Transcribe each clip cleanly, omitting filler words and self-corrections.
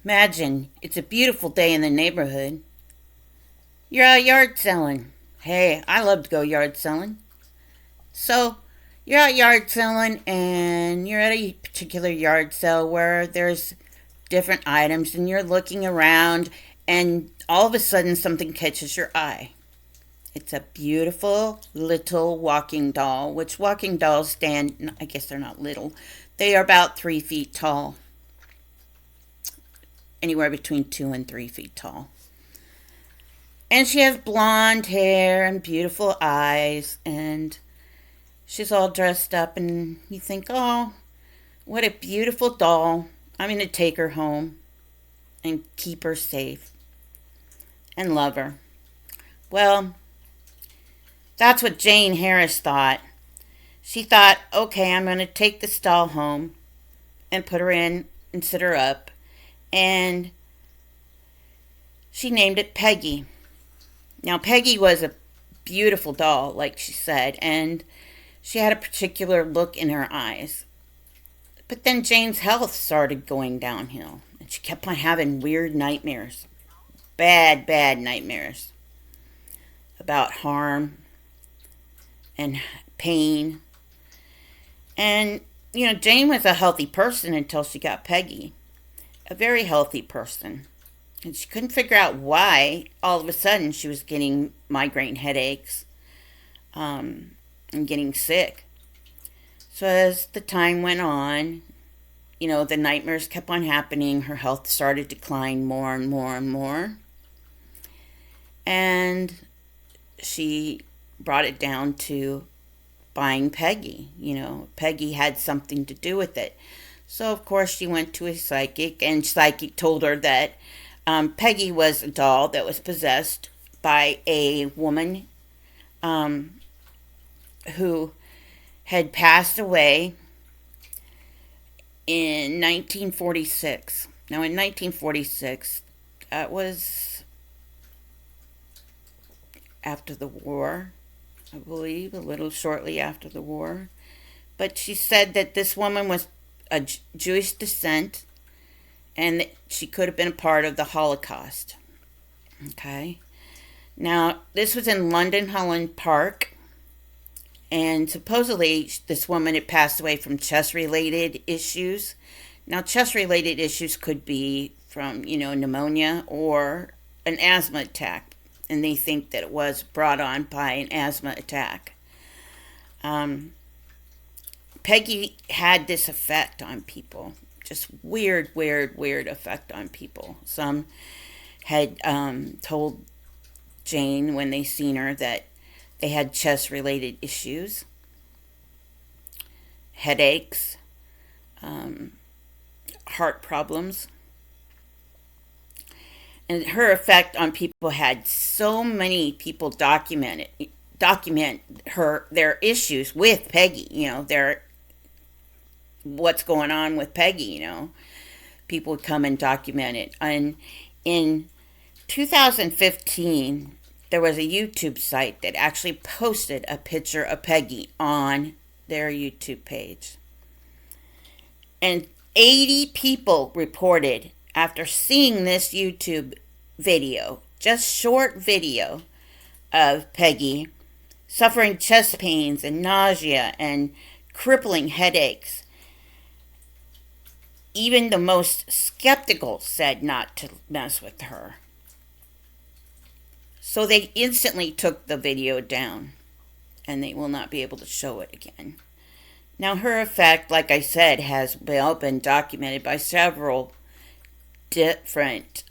Imagine it's a beautiful day in the neighborhood. You're out yard selling. Hey, I love to go yard selling. So, you're out yard selling and you're at a particular yard sale where there's different items and you're looking around and all of a sudden something catches your eye. It's a beautiful little walking doll, which walking dolls stand, I guess they're not little, they are about 3 feet tall, anywhere between 2 and 3 feet tall. And she has blonde hair and beautiful eyes, and she's all dressed up, and you think, oh, what a beautiful doll. I'm going to take her home and keep her safe and love her. Well, that's what Jane Harris thought. She thought, okay, I'm going to take this doll home and put her in and sit her up. And she named it Peggy. Now, Peggy was a beautiful doll, like she said, and she had a particular look in her eyes. But then Jane's health started going downhill, and she kept on having weird nightmares. Bad, bad nightmares about harm and pain. And, Jane was a healthy person until she got Peggy. A very healthy person. And she couldn't figure out why all of a sudden she was getting migraine headaches and getting sick. So as the time went on, the nightmares kept on happening. Her health started to decline more and more and more. And she brought it down to buying Peggy. Peggy had something to do with it. So, of course, she went to a psychic, and psychic told her that Peggy was a doll that was possessed by a woman who had passed away in 1946. Now, in 1946, that was after the war, I believe, a little shortly after the war. But she said that this woman was a Jewish descent and that she could have been a part of the Holocaust. Okay. Now, this was in London Holland Park, and supposedly this woman had passed away from chest-related issues. Now, chest-related issues could be from, pneumonia or an asthma attack, and they think that it was brought on by an asthma attack. Peggy had this effect on people, just weird, weird, weird effect on people. Some had told Jane when they seen her that they had chest-related issues, headaches, heart problems. And her effect on people had so many people document their issues with Peggy, their what's going on with Peggy, People would come and document it. And in 2015, there was a YouTube site that actually posted a picture of Peggy on their YouTube page. And 80 people reported after seeing this YouTube video, just short video of Peggy suffering chest pains and nausea and crippling headaches. Even the most skeptical said not to mess with her. So they instantly took the video down, and they will not be able to show it again. Now, her effect, like I said, has been documented by several different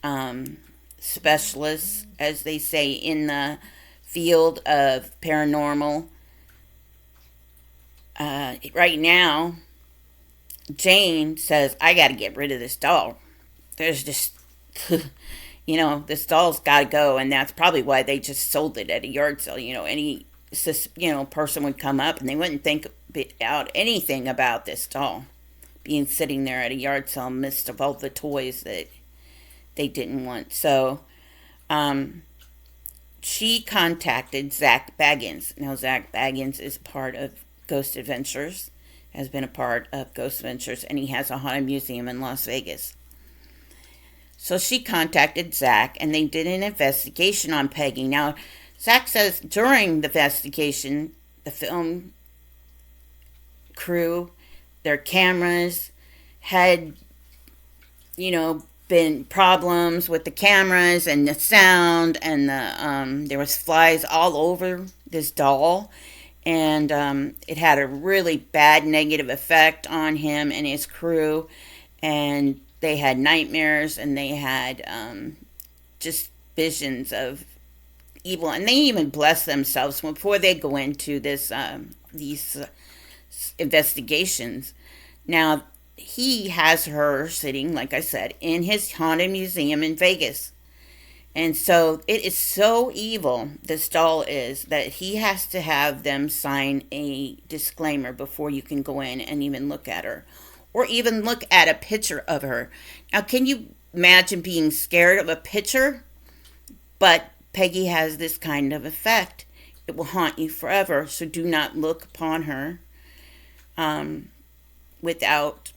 specialists, as they say, in the field of paranormal. Right now, Jane says, I got to get rid of this doll. There's just, this doll's got to go, and that's probably why they just sold it at a yard sale. Any person would come up and they wouldn't think out anything about this doll being sitting there at a yard sale in the midst of all the toys that they didn't want. So she contacted Zach Baggins. Now, Zach Baggins is part of Ghost Adventures, has been a part of Ghost Adventures, and he has a haunted museum in Las Vegas. So she contacted Zach, and they did an investigation on Peggy. Now, Zach says during the investigation, the film crew, their cameras had, been problems with the cameras and the sound, and there was flies all over this doll, and it had a really bad negative effect on him and his crew, and they had nightmares, and they had just visions of evil, and they even bless themselves before they go into these investigations. Now, he has her sitting, like I said, in his haunted museum in Vegas. And so it is so evil, this doll is, that he has to have them sign a disclaimer before you can go in and even look at her. Or even look at a picture of her. Now, can you imagine being scared of a picture? But Peggy has this kind of effect. It will haunt you forever, so do not look upon her without,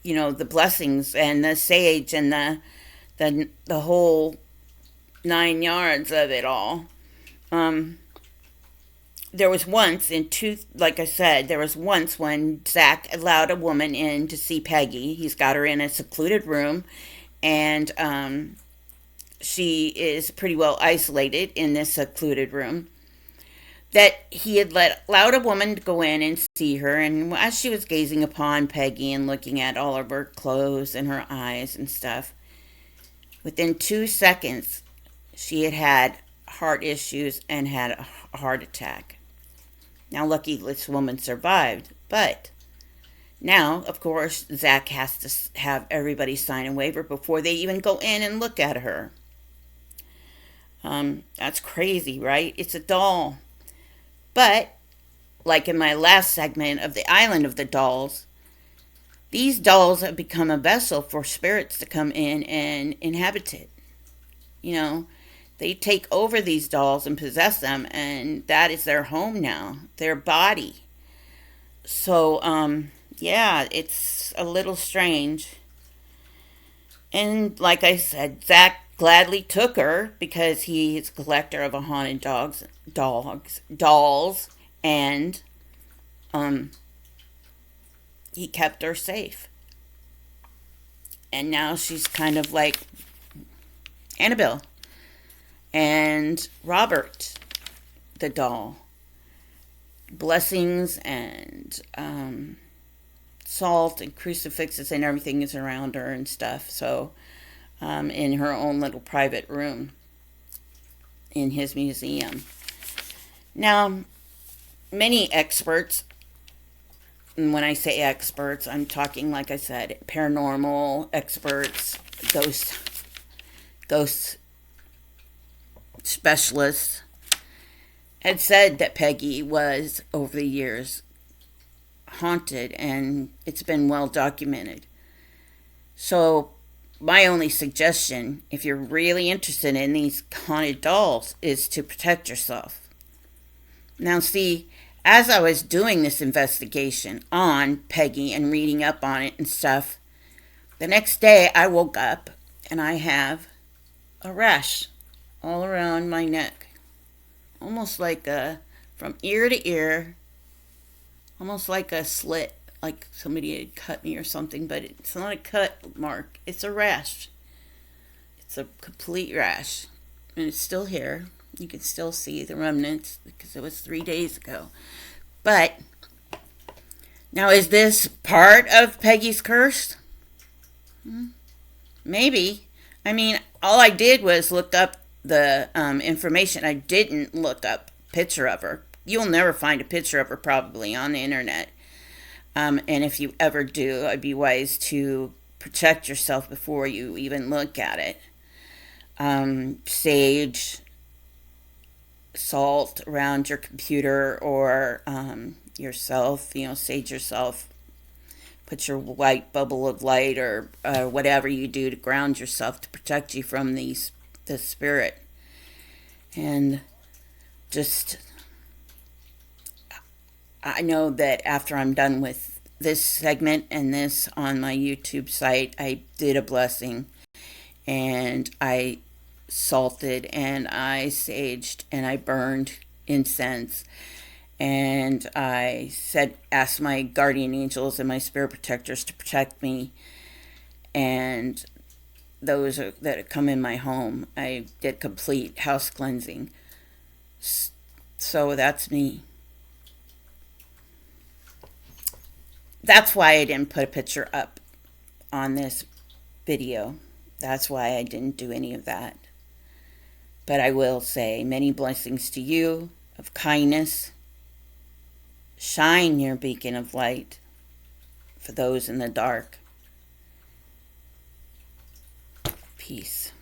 the blessings and the sage and the whole 9 yards of it all. There was once like I said, there was once when Zach allowed a woman in to see Peggy. He's got her in a secluded room, and she is pretty well isolated in this secluded room. That he had allowed a woman to go in and see her, and as she was gazing upon Peggy and looking at all of her clothes and her eyes and stuff, within 2 seconds, she had heart issues and had a heart attack. Now, lucky this woman survived, but now, of course, Zach has to have everybody sign a waiver before they even go in and look at her. That's crazy, right? It's a doll. But, like in my last segment of the Island of the Dolls, these dolls have become a vessel for spirits to come in and inhabit it. They take over these dolls and possess them, and that is their home now, their body. So, yeah, it's a little strange. And like I said, Zach gladly took her because he is a collector of haunted dolls, and he kept her safe. And now she's kind of like Annabelle and Robert, the doll. Blessings and salt and crucifixes and everything is around her and stuff. So, in her own little private room in his museum. Now, many experts, and when I say experts, I'm talking, like I said, paranormal experts, ghost specialists, had said that Peggy was, over the years, haunted, and it's been well documented. So, my only suggestion, if you're really interested in these haunted dolls, is to protect yourself. Now, see, as I was doing this investigation on Peggy and reading up on it and stuff, the next day I woke up and I have a rash all around my neck. Almost like from ear to ear, almost like a slit, like somebody had cut me or something, but it's not a cut mark, it's a rash. It's a complete rash, and it's still here. You can still see the remnants because it was 3 days ago. But now, is this part of Peggy's curse? Maybe. I mean, all I did was look up the information. I didn't look up a picture of her. You'll never find a picture of her probably on the internet. And if you ever do, I'd be wise to protect yourself before you even look at it. Sage, salt around your computer or yourself, sage yourself. Put your white bubble of light or whatever you do to ground yourself to protect you from the spirit. And just, I know that after I'm done with this segment and this on my YouTube site, I did a blessing. and I salted and I saged and I burned incense, and I asked my guardian angels and my spirit protectors to protect me, and that come in my home. I did complete house cleansing. So that's me. That's why I didn't put a picture up on this video. That's why I didn't do any of that. But I will say many blessings to you of kindness. Shine your beacon of light for those in the dark. Peace.